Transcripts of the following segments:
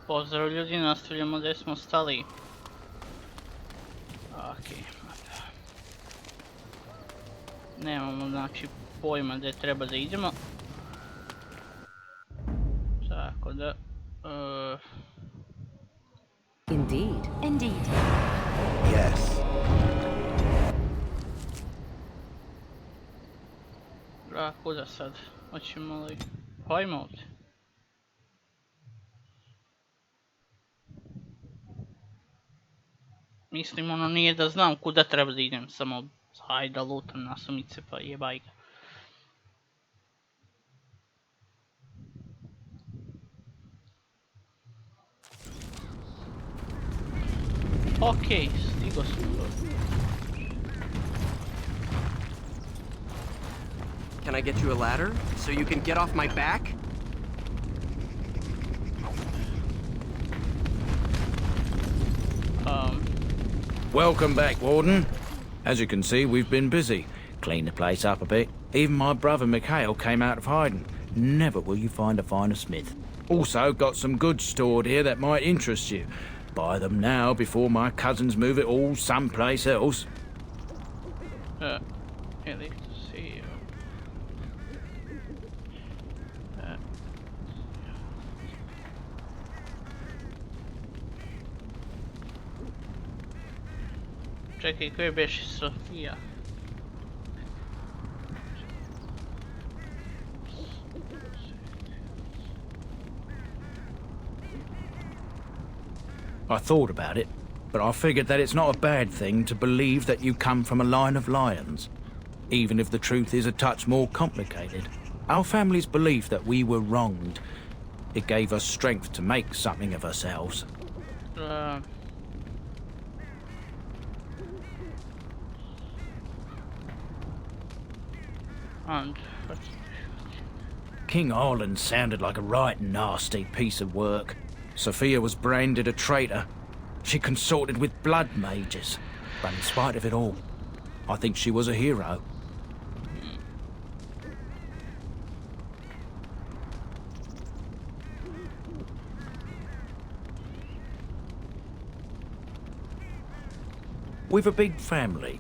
Pozdrav ljudi, nastavljamo gdje smo stali. Okej. Nemamo znači pojma gdje treba da idemo. Tako da... Indeed. Indeed. Yes. A kuda sad? Hoćemo li... Pojma ovdje. Mislim ono nije da znam kuda treba da idem, samo hajde da lutam nasumice pa jebaj ga. Okej, stigo sam do... Can I get you a ladder so you can get off my back? Welcome back, Warden. As you can see, we've been busy. Cleaned the place up a bit. Even my brother Mikhail came out of hiding. Never will you find a finer smith. Also, got some goods stored here that might interest you. Buy them now before my cousins move it all someplace else. Ili see. Čekaj, koji beše Sofija? I thought about it, but I figured that it's not a bad thing to believe that you come from a line of lions. Even if the truth is a touch more complicated. Our family's belief that we were wronged. It gave us strength to make something of ourselves. King Arlen sounded like a right nasty piece of work. Sophia was branded a traitor. She consorted with blood mages. But in spite of it all, I think she was a hero. We've a big family.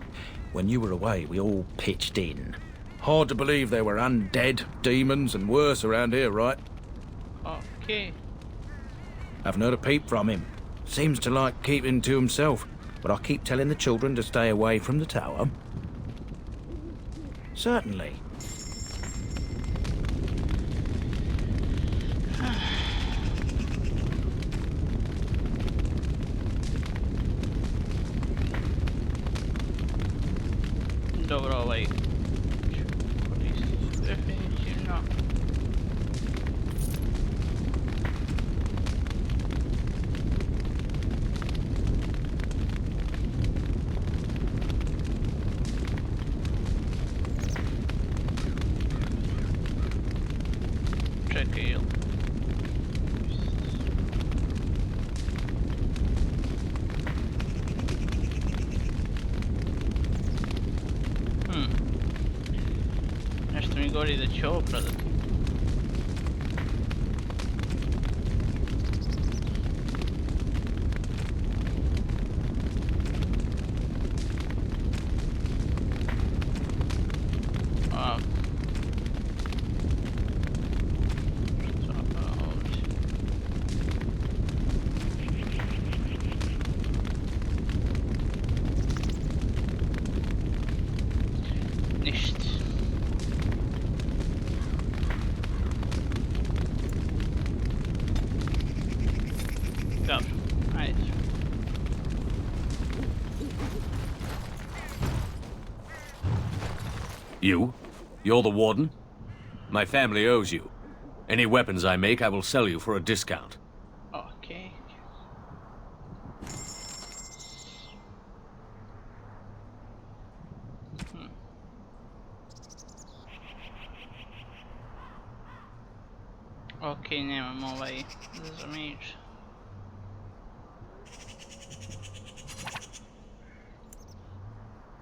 When you were away, we all pitched in. Hard to believe there were undead, demons, and worse around here, right? Okay. Haven't heard a peep from him. Seems to like keeping to himself, but I keep telling the children to stay away from the tower. Certainly. Dobro, ovaj... Definitivno. Čekaj, jel? Nešto mi govori da će ovo prodati. You? You're the warden? My family owes you. Any weapons I make, I will sell you for a discount. Okay. Okay, nemam ovaj za meč.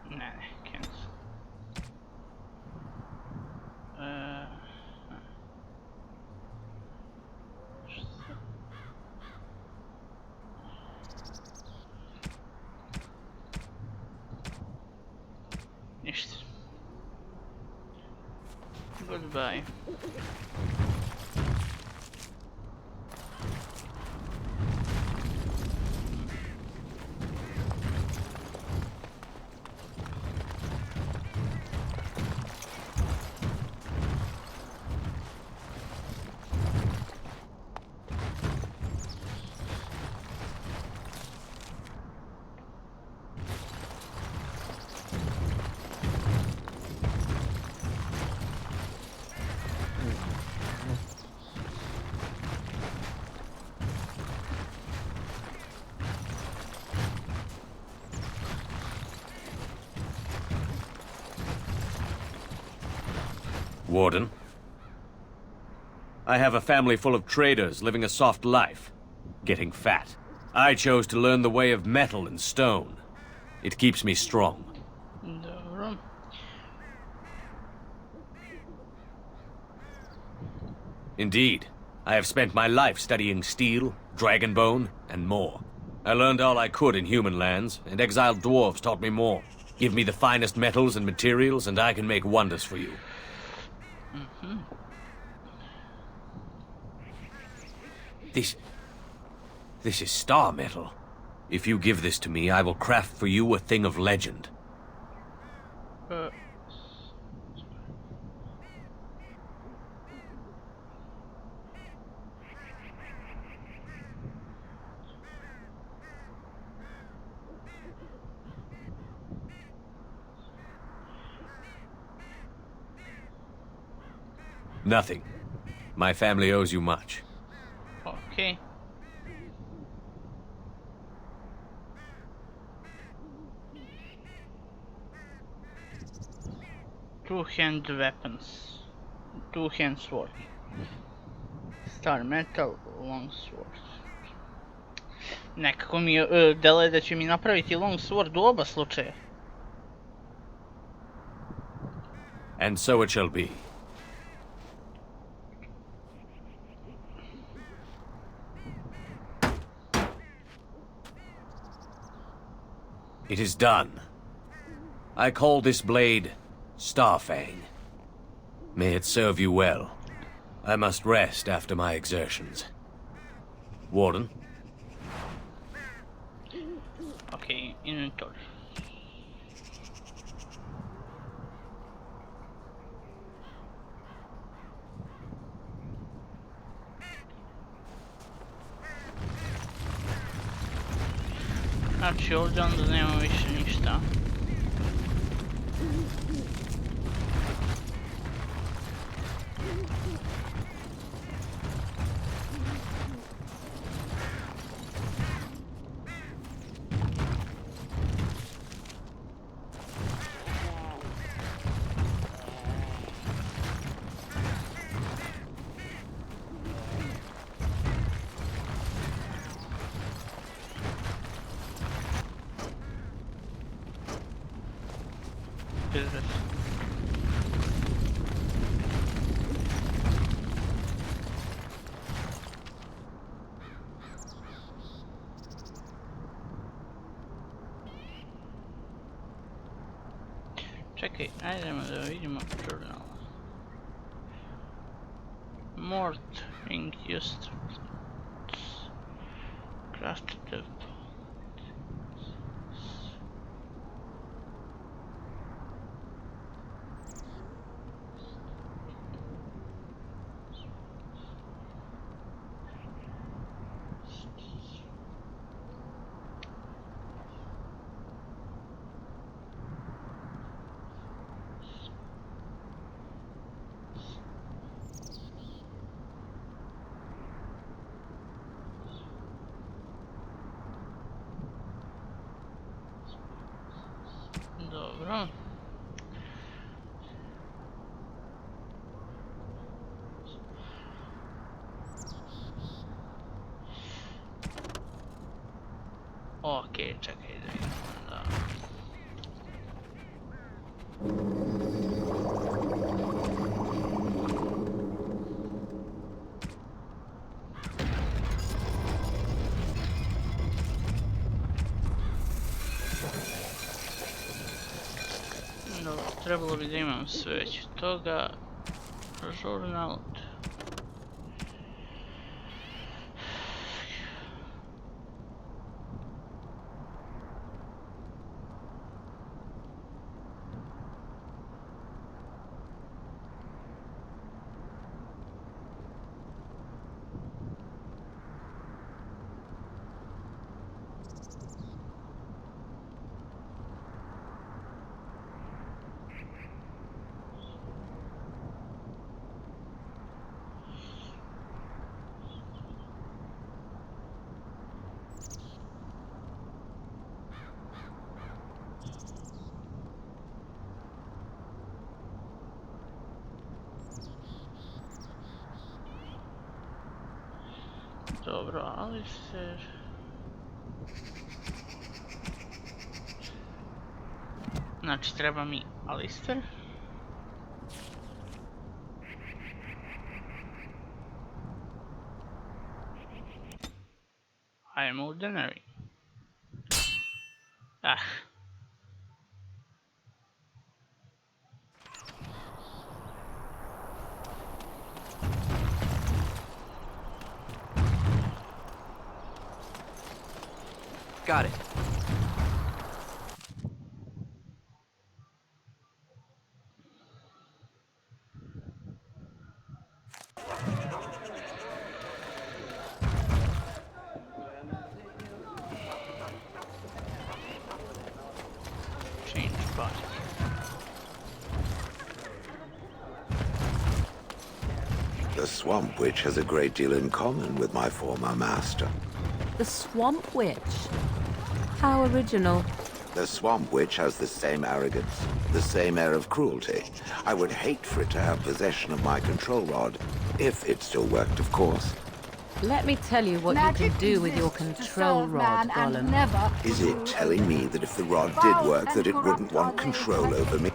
Ne, cancel. Goodbye. Warden. I have a family full of traders living a soft life, getting fat. I chose to learn the way of metal and stone. It keeps me strong. Dobro. Indeed, I have spent my life studying steel, dragonbone, and more. I learned all I could in human lands, and exiled dwarves taught me more. Give me the finest metals and materials, and I can make wonders for you. This is star metal. If you give this to me, I will craft for you a thing of legend. Nothing. My family owes you much. Okay. Two-hand weapons. Two-hand sword. Star metal, long sword. Nekako mi deluje da će mi napraviti long sword u oba slučaja. And so it shall be. It is done. I call this blade Starfang. May it serve you well. I must rest after my exertions. Warden? Okay, inventory. Znači ovdje onda nema više ništa. Business. Čekaj, ajdemo da vidimo journal. Mort, ink used. Crafted. Dobro. Okej, čekaj da vidimo da... Dobro, trebalo bi da imam sve već toga. razorena od... Dobro, ali se... Znači, treba mi Alister. I am ordinary. Ah. Got it. Change body. The Swamp Witch has a great deal in common with my former master. The Swamp Witch. How original. The Swamp Witch has the same arrogance, the same air of cruelty. I would hate for it to have possession of my control rod, if it still worked, of course. Let me tell you what you can do with your control rod, Gollum. Is it telling me that if the rod did work, that it wouldn't want control over me?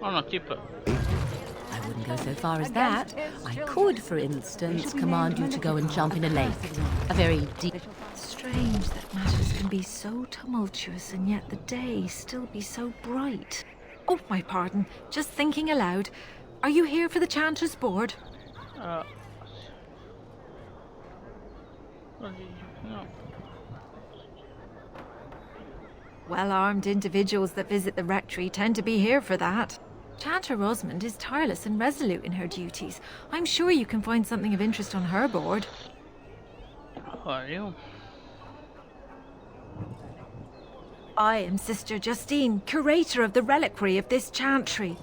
Ono tipa. I wouldn't go so far as that. I could, for instance, command you to go and jump in a lake. A very deep... Strange that matters can be so tumultuous and yet the day still be so bright. Oh, my pardon. Just thinking aloud. Are you here for the Chanter's board? No. Well-armed individuals that visit the rectory tend to be here for that. Chanter Rosamond is tireless and resolute in her duties. I'm sure you can find something of interest on her board. How are you? I am Sister Justine, curator of the reliquary of this chantry.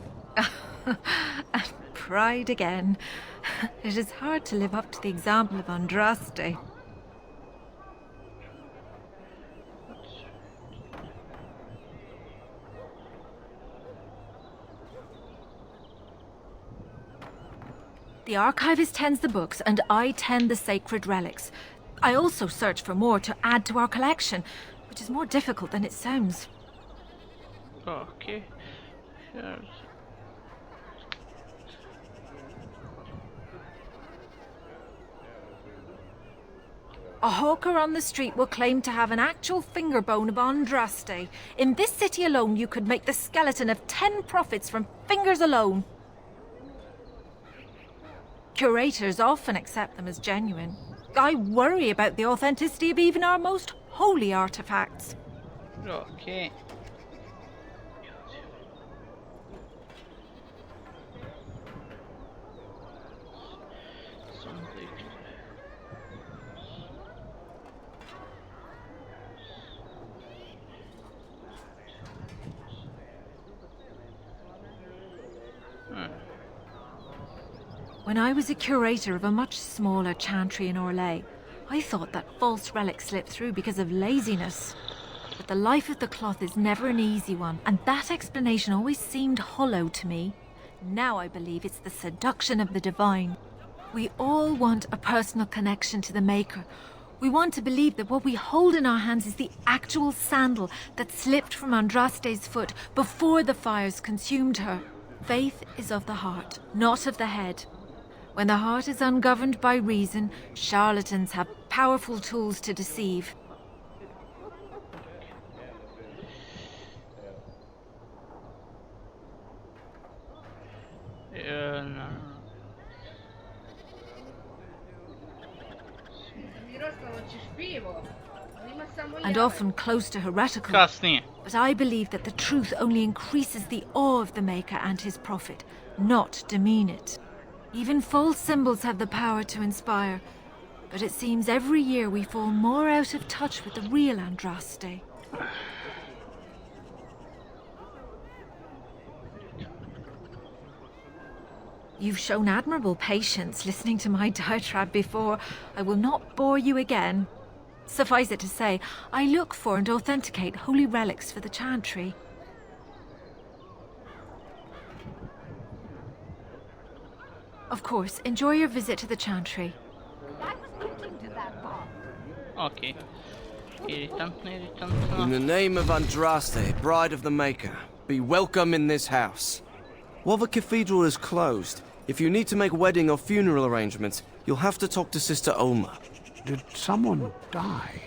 And pride again. It is hard to live up to the example of Andraste. The archivist tends the books, and I tend the sacred relics. I also search for more to add to our collection, which is more difficult than it sounds. Okay. Sure. A hawker on the street will claim to have an actual finger bone of Andraste. In this city alone, you could make the skeleton of 10 prophets from fingers alone. Curators often accept them as genuine. I worry about the authenticity of even our most holy artifacts. Okay. When I was a curator of a much smaller chantry in Orlais, I thought that false relics slipped through because of laziness. But the life of the cloth is never an easy one, and that explanation always seemed hollow to me. Now I believe it's the seduction of the divine. We all want a personal connection to the Maker. We want to believe that what we hold in our hands is the actual sandal that slipped from Andraste's foot before the fires consumed her. Faith is of the heart, not of the head. When the heart is ungoverned by reason, charlatans have powerful tools to deceive. No. And often close to heretical. Kasnije. But I believe that the truth only increases the awe of the Maker and his prophet, not demean it. Even false symbols have the power to inspire, but it seems every year we fall more out of touch with the real Andraste. You've shown admirable patience listening to my diatribe before. I will not bore you again. Suffice it to say, I look for and authenticate holy relics for the chantry. Of course, enjoy your visit to the chantry. Okay. Irritantno. In the name of Andraste, bride of the Maker, be welcome in this house. While the cathedral is closed, if you need to make wedding or funeral arrangements, you'll have to talk to Sister Olma. Did someone die?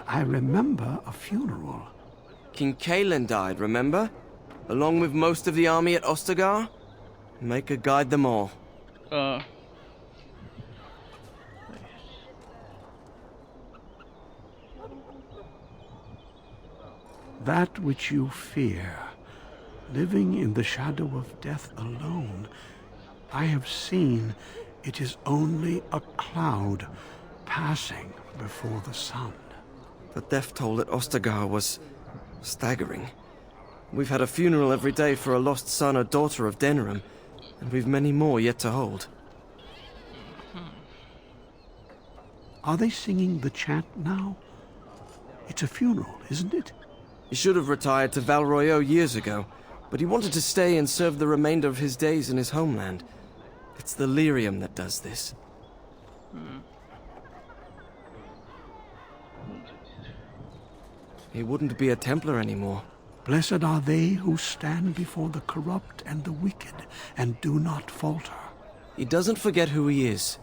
I remember a funeral. King Kalen died, remember? Along with most of the army at Ostagar? Maker guide them all. That which you fear, living in the shadow of death alone, I have seen it is only a cloud passing before the sun. The death toll at Ostagar was staggering. We've had a funeral every day for a lost son or daughter of Denerim, and we've many more yet to hold. Are they singing the chant now? It's a funeral, isn't it? He should have retired to Val Royeaux years ago, but he wanted to stay and serve the remainder of his days in his homeland. It's the lyrium that does this. He wouldn't be a Templar anymore. Blessed are they who stand before the corrupt and the wicked and do not falter. He doesn't forget who he is,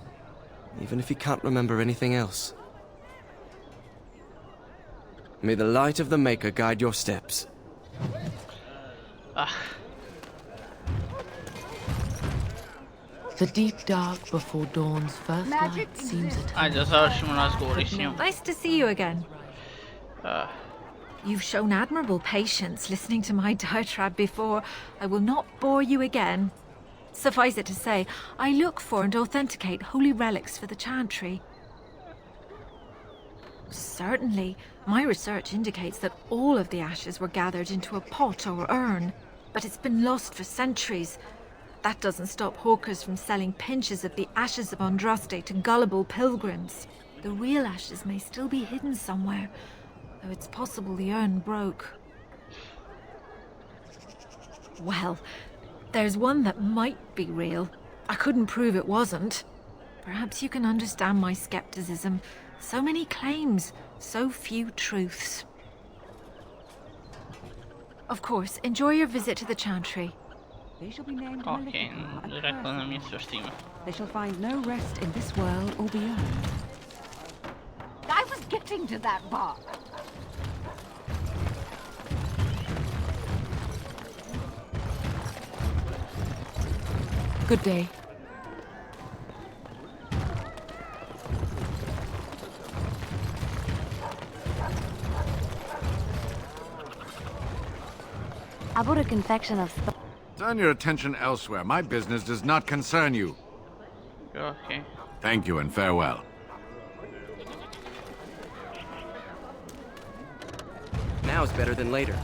even if he can't remember anything else. May the light of the Maker guide your steps. The deep dark before dawn's first light seems a time. Ajde, završimo razgovor s njom. Nice to see you again. You've shown admirable patience listening to my diatribe before. I will not bore you again. Suffice it to say, I look for and authenticate holy relics for the chantry. Certainly, my research indicates that all of the ashes were gathered into a pot or urn, but it's been lost for centuries. That doesn't stop hawkers from selling pinches of the ashes of Andraste to gullible pilgrims. The real ashes may still be hidden somewhere, though it's possible the urn broke. Well, there's one that might be real. I couldn't prove it wasn't. Perhaps you can understand my skepticism. So many claims, so few truths. Of course, enjoy your visit to the chantry. They shall be named Okej, Malefica rekla and nam je cursed. sve štima. They shall find no rest in this world or beyond. I was getting to that part. Good day. I bought a confection of... Turn your attention elsewhere. My business does not concern you. Okay. Thank you and farewell. Now is better than later.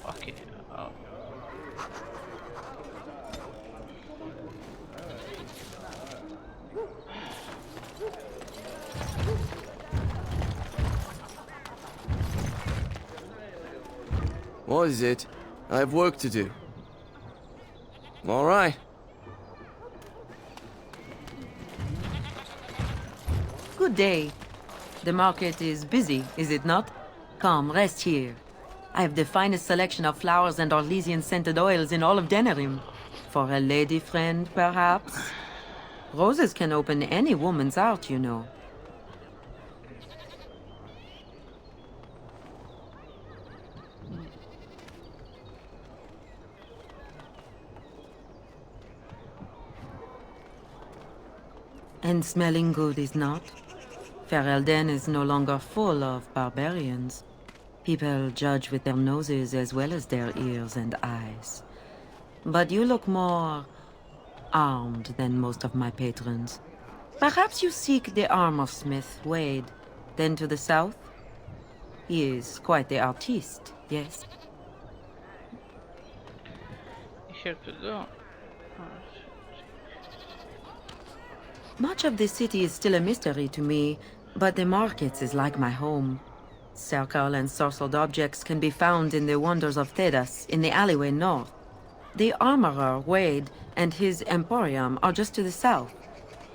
Okay. What is it? I have work to do. All right. Good day. The market is busy, is it not? Come, rest here. I have the finest selection of flowers and Orlesian-scented oils in all of Denerim. For a lady friend, perhaps? Roses can open any woman's heart, you know. And smelling good is not. Ferelden is no longer full of barbarians. People judge with their noses as well as their ears and eyes. But you look more armed than most of my patrons. Perhaps you seek the armorsmith, Wade. Then to the south? He is quite the artiste, yes? Here to go. Much of the city is still a mystery to me, but the markets is like my home. Circle and sorcelled objects can be found in the wonders of Thedas, in the alleyway north. The armorer, Wade, and his emporium are just to the south.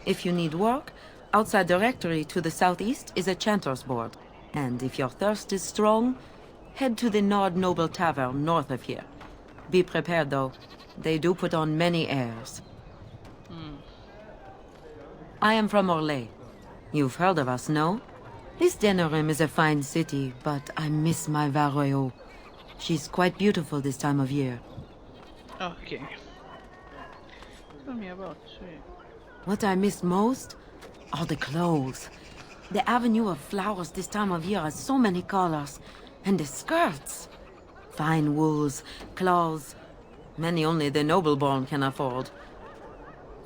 If you need work, outside the rectory to the southeast is a chanter's board. And if your thirst is strong, head to the Nord Noble Tavern north of here. Be prepared, though. They do put on many airs. I am from Orlais. You've heard of us, no? This Denerim is a fine city, but I miss my Varroyo. She's quite beautiful this time of year. Okay. Tell me about it. What I miss most are the clothes. The avenue of flowers this time of year has so many colors. And the skirts. Fine wools, cloths. Many only the noble-born can afford.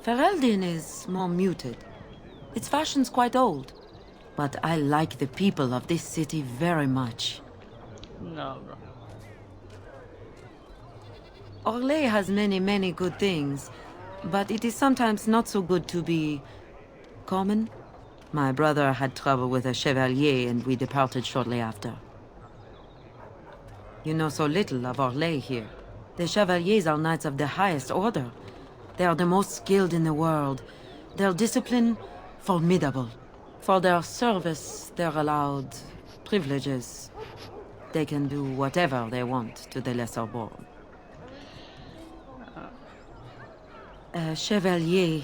Ferelden is more muted. Its fashion's quite old. But I like the people of this city very much. No, bro. Orlais has many good things, but it is sometimes not so good to be common. My brother had trouble with a chevalier and we departed shortly after. You know so little of Orlais here. The chevaliers are knights of the highest order. They are the most skilled in the world. Their discipline, formidable. For their service, they're allowed privileges. They can do whatever they want to the lesser born. A chevalier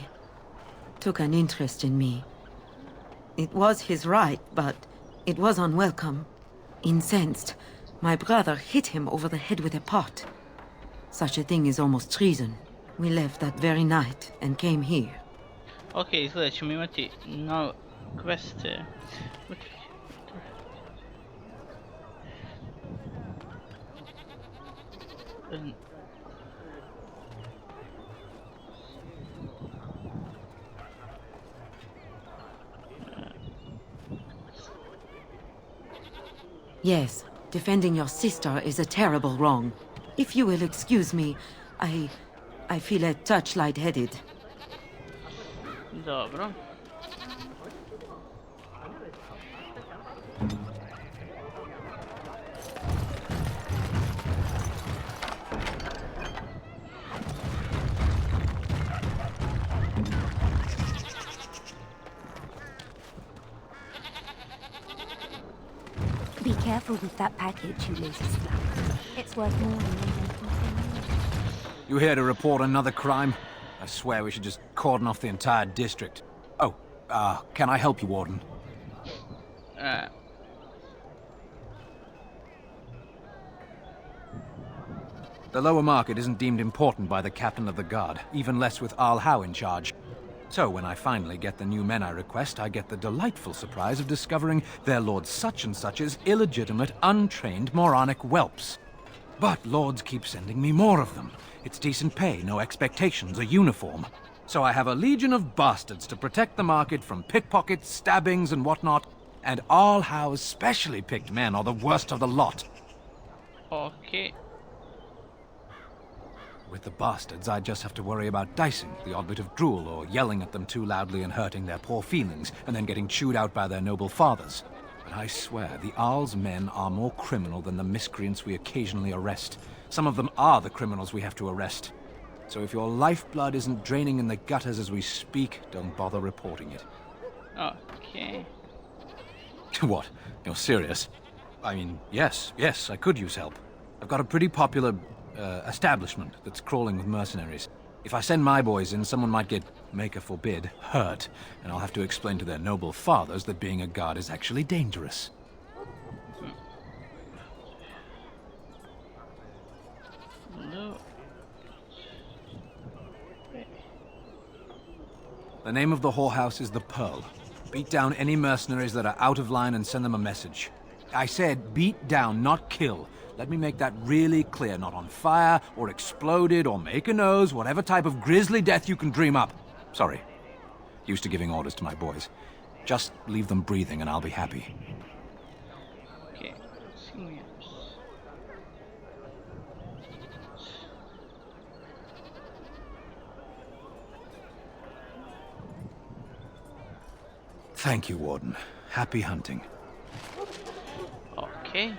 took an interest in me. It was his right, but it was unwelcome. Incensed, my brother hit him over the head with a pot. Such a thing is almost treason. We left that very night and came here. Okay, izgleda ćemo imati nove queste. Yes, defending your sister is a terrible wrong. If you will excuse me, I feel a touch lightheaded. Dobro. Be careful with that package you used to slap. It's worth more than you here to report another crime? I swear we should just cordon off the entire district. Oh, can I help you, Warden? The lower market isn't deemed important by the captain of the guard, even less with Arl Howe in charge. So when I finally get the new men I request, I get the delightful surprise of discovering their Lord Such-and-Such's illegitimate, untrained, moronic whelps. But lords keep sending me more of them. It's decent pay, no expectations, a uniform. So I have a legion of bastards to protect the market from pickpockets, stabbings, and whatnot. And Arl Howe's specially picked men are the worst of the lot. Okay. With the bastards, I just have to worry about dicing, the odd bit of drool, or yelling at them too loudly and hurting their poor feelings, and then getting chewed out by their noble fathers. But I swear, the Arl's men are more criminal than the miscreants we occasionally arrest. Some of them are the criminals we have to arrest. So if your lifeblood isn't draining in the gutters as we speak, don't bother reporting it. Okay. What? You're serious? I mean, yes, I could use help. I've got a pretty popular establishment that's crawling with mercenaries. If I send my boys in, someone might get, maker forbid, hurt, and I'll have to explain to their noble fathers that being a god is actually dangerous. No. The name of the whorehouse is the Pearl. Beat down any mercenaries that are out of line and send them a message. I said beat down, not kill. Let me make that really clear. Not on fire, or exploded, or make a nose, whatever type of grisly death you can dream up. Sorry. Used to giving orders to my boys. Just leave them breathing and I'll be happy. Okay. Thank you, Warden. Happy hunting. Okay.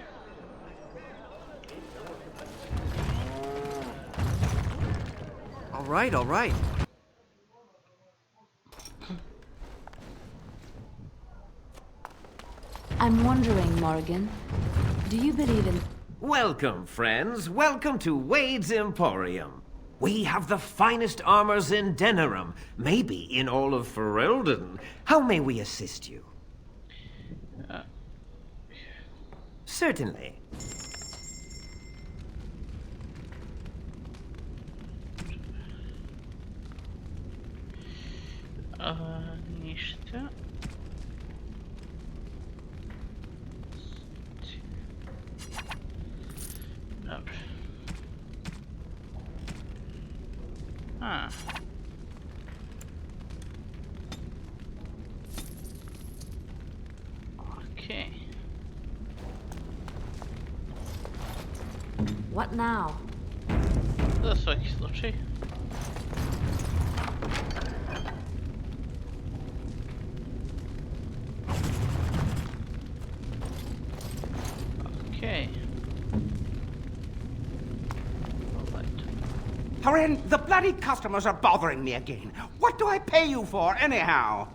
All right. I'm wondering, Morrigan, do you believe in... Welcome, friends. Welcome to Wade's Emporium. We have the finest armors in Denerim, maybe in all of Ferelden. How may we assist you? Certainly. Ništa. Dobro. Okay. What now? Za svaki slučaj. Okay. Haren, the bloody customers are bothering me again. What do I pay you for, anyhow?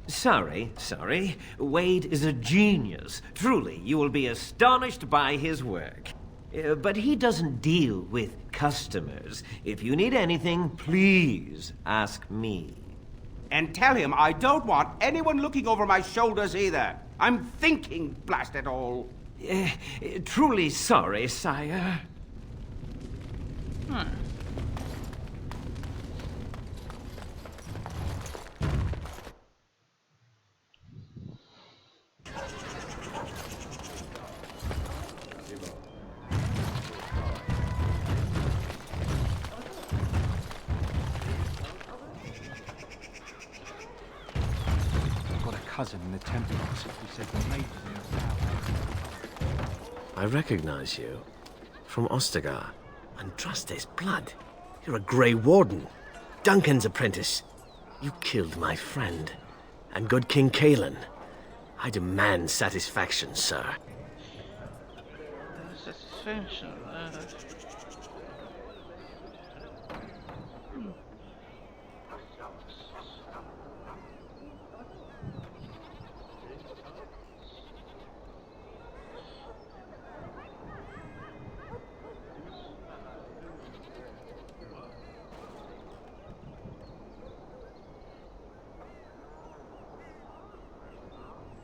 Sorry. Wade is a genius. Truly, you will be astonished by his work. But he doesn't deal with customers. If you need anything, please ask me. And tell him I don't want anyone looking over my shoulders either. I'm thinking, blast it all. Truly sorry, sire. Cousin in the temple opposite who said the maid I recognize you. From Ostagar. Andraste's blood. You're a Grey Warden. Duncan's apprentice. You killed my friend. And good King Kaelin. I demand satisfaction, sir. Satisfaction?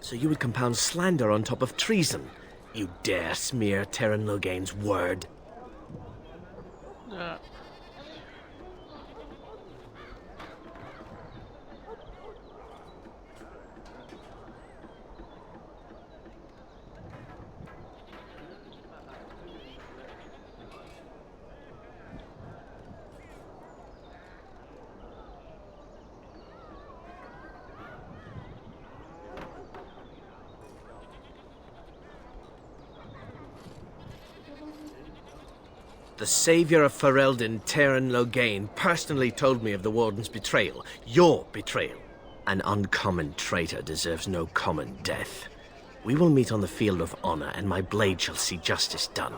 So you would compound slander on top of treason? You dare smear Terran Loghain's word? The savior of Ferelden, Terran Loghain, personally told me of the Warden's betrayal. Your betrayal. An uncommon traitor deserves no common death. We will meet on the field of honor, and my blade shall see justice done.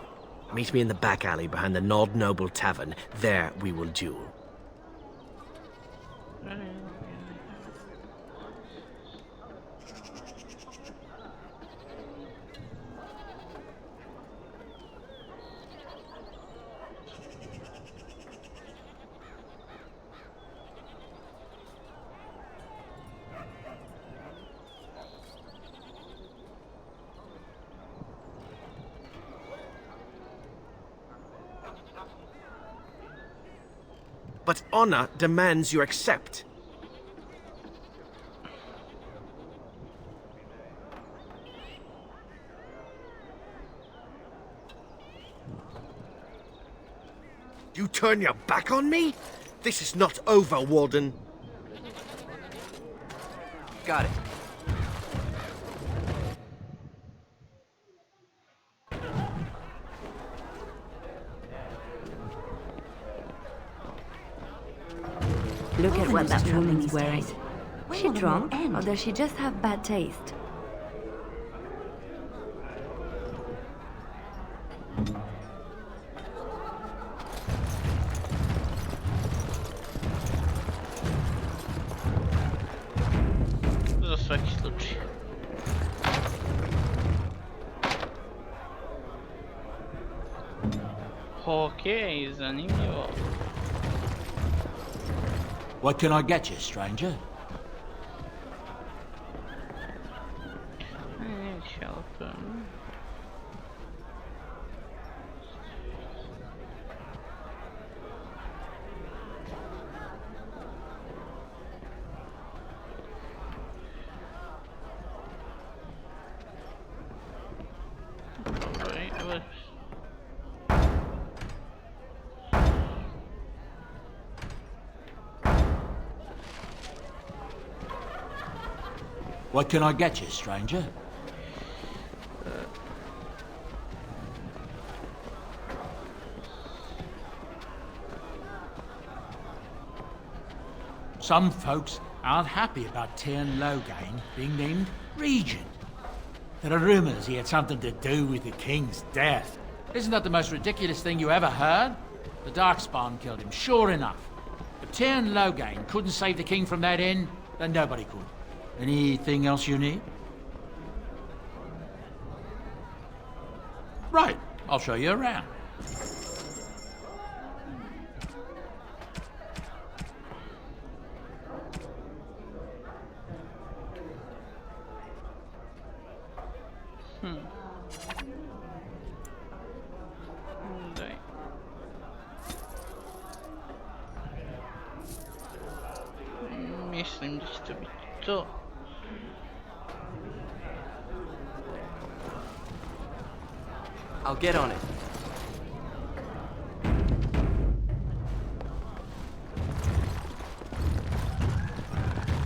Meet me in the back alley behind the Nod Noble Tavern. There we will duel. but honor demands you accept. You turn your back on me? This is not over, Warden. Got it. Look at what that woman's wearing. Is she drunk, or does she just have bad taste? Za svaki slučaj. Okej, zanimljivo. What can I get you, stranger? I need help. What can I get you, stranger? Some folks aren't happy about Tyrn Loghain being named regent. There are rumors he had something to do with the king's death. Isn't that the most ridiculous thing you ever heard? The Darkspawn killed him, sure enough. If Tyrn Loghain couldn't save the king from that inn, then nobody could. Anything else you need? Right, I'll show you around. Mislim da će to biti to. I'll get on it.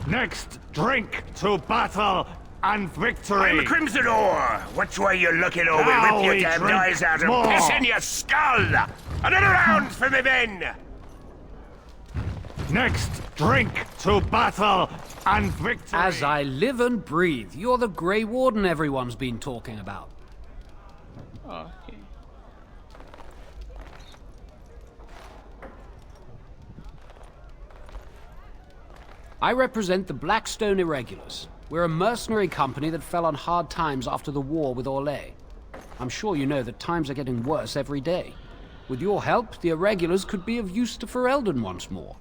Next, drink to battle and victory. I'm Crimson Ore. Which way you looking, or we'll Now rip your we damned drink eyes out and more. piss in your skull. Another round for me men. Next, drink to battle and victory. As I live and breathe, you're the Grey Warden everyone's been talking about. Okay. I represent the Blackstone Irregulars. We're a mercenary company that fell on hard times after the war with Orlais. I'm sure you know that times are getting worse every day. With your help, the Irregulars could be of use to Ferelden once more.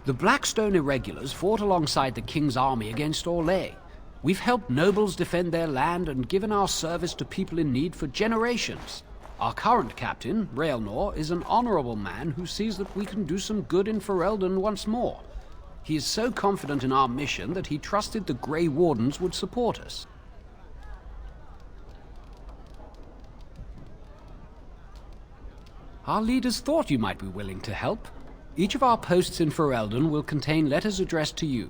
The Blackstone Irregulars fought alongside the King's army against Orlais. We've helped nobles defend their land and given our service to people in need for generations. Our current captain, Raelnor, is an honorable man who sees that we can do some good in Ferelden once more. He is so confident in our mission that he trusted the Grey Wardens would support us. Our leaders thought you might be willing to help. Each of our posts in Ferelden will contain letters addressed to you.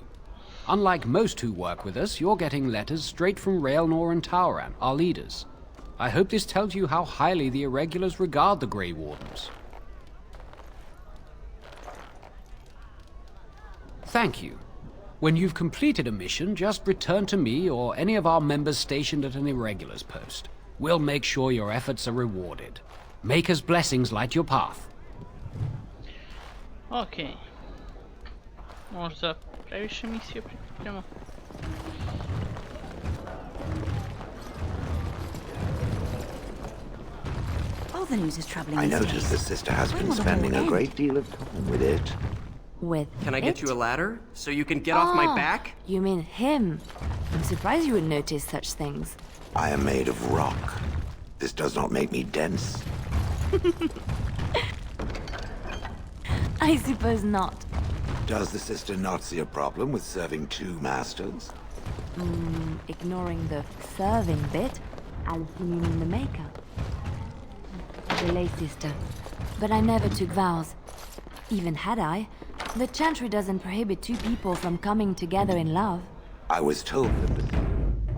Unlike most who work with us, you're getting letters straight from Raelnor and Tauran, our leaders. I hope this tells you how highly the Irregulars regard the Grey Wardens. Thank you. When you've completed a mission, just return to me or any of our members stationed at an Irregulars post. We'll make sure your efforts are rewarded. Maker's blessings light your path. Okay. Možda previše misije prikupljamo. Oh, the news is traveling. I notice the sister has been spending a great deal of time with it. With Can I it? get you a ladder so you can get off my back? You mean him? I'm surprised you would notice such things. I am made of rock. This does not make me dense. I suppose not. Does the sister not see a problem with serving two masters? Ignoring the serving bit, I'll see you mean the maker. The lay sister. But I never took vows. Even had I, the chantry doesn't prohibit two people from coming together in love. I was told that the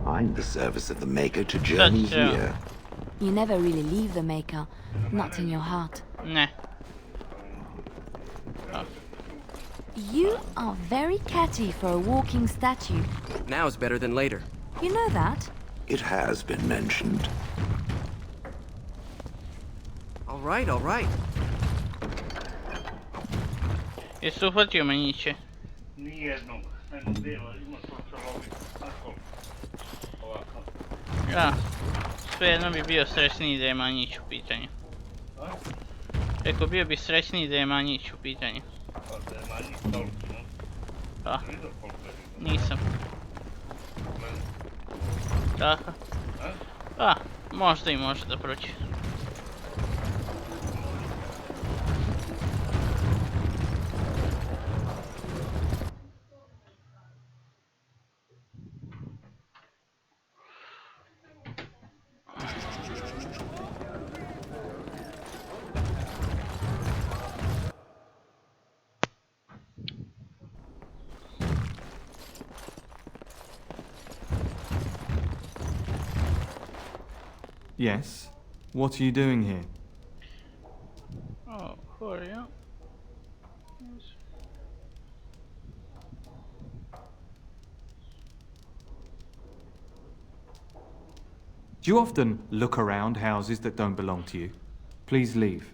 behind the service of the Maker to journey here. You never really leave the Maker, not in your heart. Nah. You are very catty for a walking statue. Now is better than later. You know that? It has been mentioned. All right, all right. Jesu uhvatio menjiće? Nijednog. Ima to čarovnik. Ovako. Ja. Svejedno bi bio srećniji da je manjić u pitanju. Eko bio bi srećniji da je manjić u pitanju. Da je manjić toliko, no? Da. Nisam. Tako. Pa, možda i može da prođe. Yes? What are you doing here? Oh, who are you? Do you often look around houses that don't belong to you? Please leave.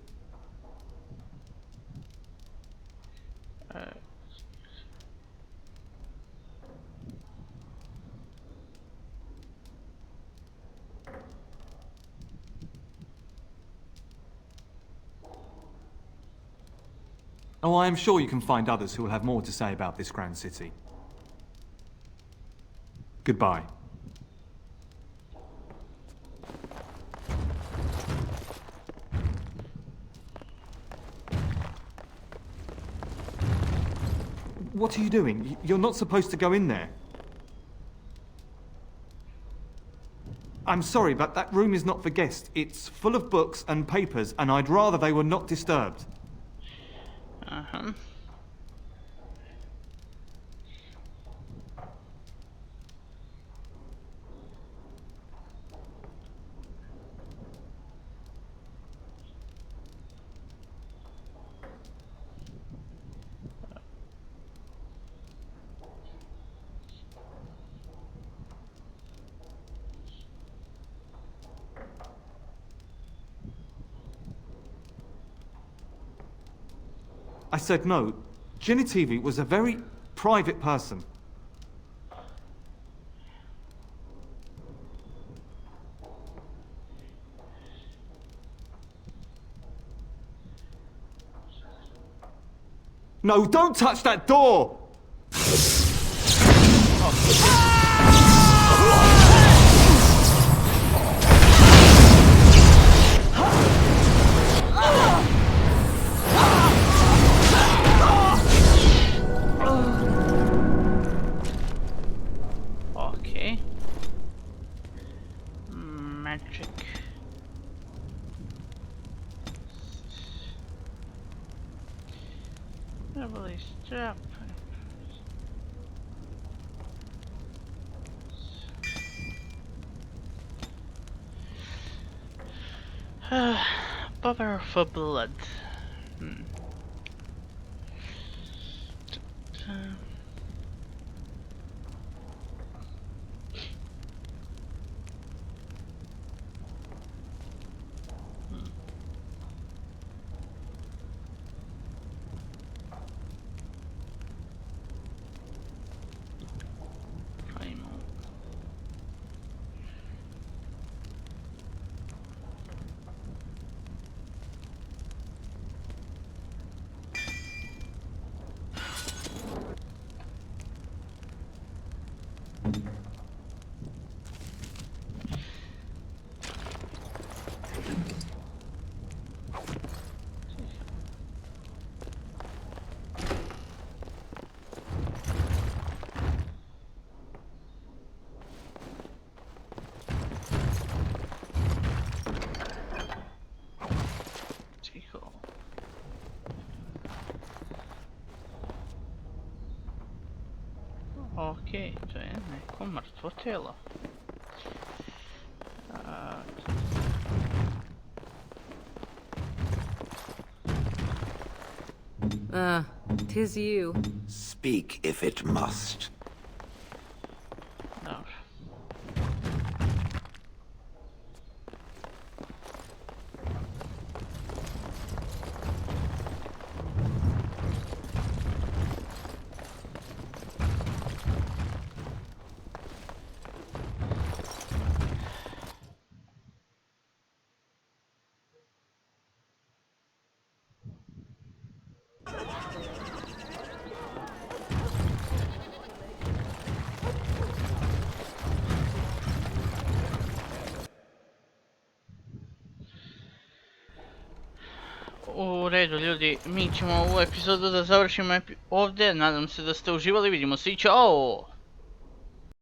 Oh, I am sure you can find others who will have more to say about this grand city. Goodbye. What are you doing? You're not supposed to go in there. I'm sorry, but that room is not for guests. It's full of books and papers, and I'd rather they were not disturbed. Uh-huh. I said no. Genitivi was a very private person. No, don't touch that door! Okay. Magic. Heavily strap. Power for blood. Tiho. Okej, to je neko mrtvo telo. Tis you. Speak if it must. Dobro. U redu ljudi, mi ćemo ovu epizodu da završimo ovdje, nadam se da ste uživali, vidimo se i čao!